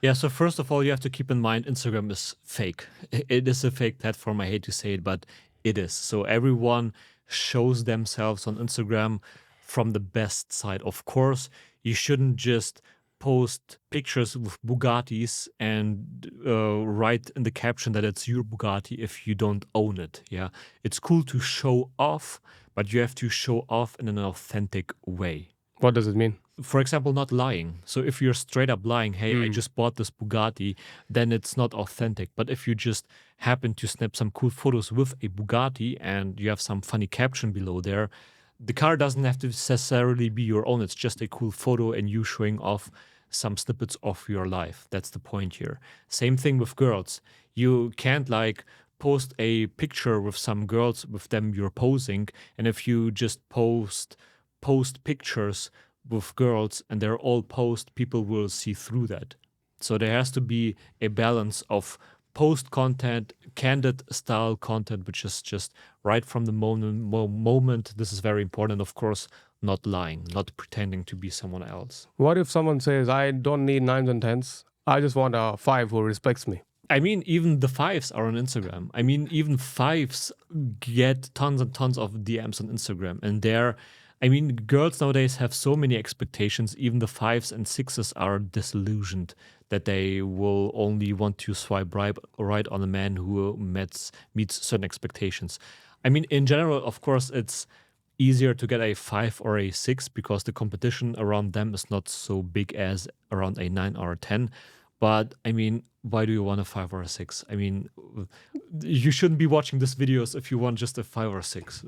Yeah, so first of all, you have to keep in mind Instagram is fake. It is a fake platform. I hate to say it, but it is. So everyone shows themselves on Instagram from the best side. Of course, you shouldn't just post pictures with Bugattis and write in the caption that it's your Bugatti if you don't own it. Yeah, it's cool to show off, but you have to show off in an authentic way. What does it mean? For example, not lying. So if you're straight up lying, hey, I just bought this Bugatti, then it's not authentic. But if you just happen to snap some cool photos with a Bugatti and you have some funny caption below there, the car doesn't have to necessarily be your own. It's just a cool photo and you showing off some snippets of your life. That's the point here. Same thing with girls. You can't like post a picture with some girls with them you're posing, and if you just post pictures with girls and they're all post, people will see through that. So there has to be a balance of post content, candid style content, which is just right from the moment. This is very important, of course, not lying, not pretending to be someone else. What if someone says, I don't need 9s and 10s, I just want a 5 who respects me? I mean, even the fives are on Instagram. I mean, even fives get tons and tons of DMs on Instagram. And I mean, girls nowadays have so many expectations. Even the fives and sixes are disillusioned that they will only want to swipe right on a man who meets certain expectations. I mean, in general, of course, it's easier to get a 5 or a 6 because the competition around them is not so big as around a 9 or a 10. But I mean, why do you want a 5 or a 6? I mean, you shouldn't be watching these videos if you want just a 5 or 6.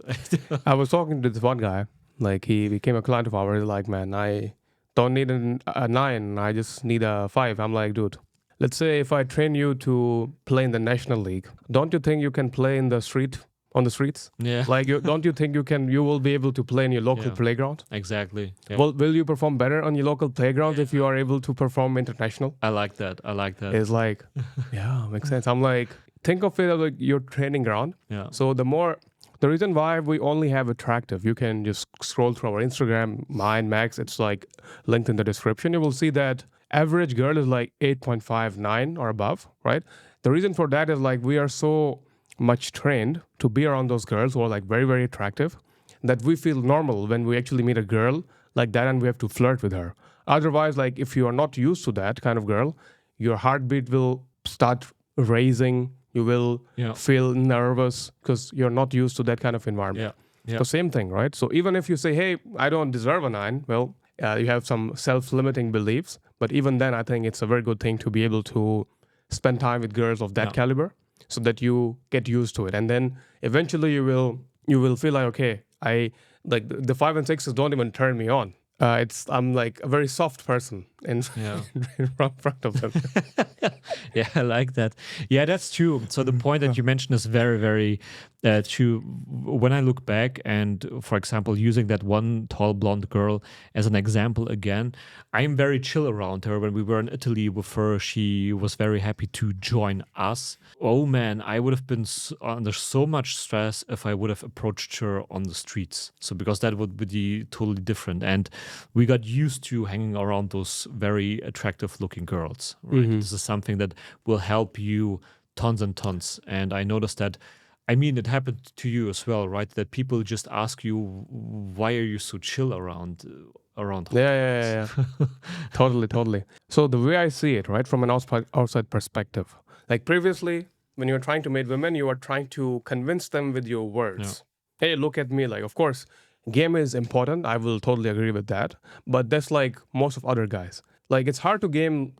I was talking to this one guy, like he became a client of ours. He's like, man, I don't need a 9, I just need a 5. I'm like, dude, let's say if I train you to play in the National League, don't you think you can play in the street, on the streets? Yeah. Like, don't you think you will be able to play in your local Yeah. playground? Exactly. Yeah. Well, will you perform better on your local playground if you are able to perform international? I like that. It's like, yeah, makes sense. I'm like, think of it as like your training ground. Yeah. So the reason why we only have attractive, you can just scroll through our Instagram, mine, Max, it's like linked in the description. You will see that average girl is like 8.59 or above, right? The reason for that is like we are so much trained to be around those girls who are like very, very attractive that we feel normal when we actually meet a girl like that and we have to flirt with her. Otherwise, like if you are not used to that kind of girl, your heartbeat will start raising. You will feel nervous because you're not used to that kind of environment. Yeah. So same thing, right? So even if you say, hey, I don't deserve a 9, well, you have some self-limiting beliefs. But even then, I think it's a very good thing to be able to spend time with girls of that caliber so that you get used to it. And then eventually you will feel like, okay, I like the 5 and 6s don't even turn me on. I'm like a very soft person in front of them. Yeah, I like that. Yeah, that's true. So the point that you mentioned is very, very true. When I look back and, for example, using that one tall blonde girl as an example again, I'm very chill around her. When we were in Italy with her, she was very happy to join us. Oh man, I would have been under so much stress if I would have approached her on the streets. So because that would be totally different. And we got used to hanging around those very attractive looking girls, right? This is something that will help you tons and tons. And I noticed that, I mean, it happened to you as well, right? That people just ask you, why are you so chill around Yeah. Totally. So the way I see it, right, from an outside perspective, like previously, when you were trying to meet women, you were trying to convince them with your words. Hey, look at me. Like, of course, game is important. I will totally agree with that. But that's like most of other guys. Like, it's hard to game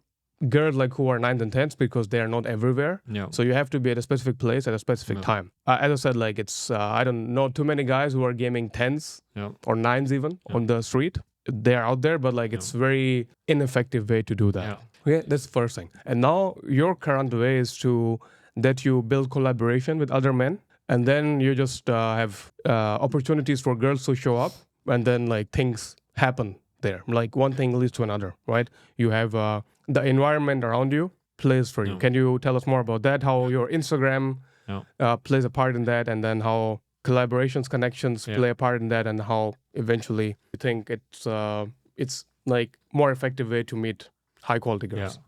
girls like who are 9s and 10s because they are not everywhere. Yeah. So you have to be at a specific place at a specific time. As I said, like it's I don't know too many guys who are gaming 10s or 9s even on the street. They're out there, but like it's very ineffective way to do that. Okay, that's the first thing. And now your current way is that you build collaboration with other men, and then you just have opportunities for girls to show up, and then like things happen there. Like one thing leads to another, right? You have the environment around you plays for you. Can you tell us more about that? How your Instagram plays a part in that, and then how collaborations, connections play a part in that, and how eventually you think it's like more effective way to meet high quality girls.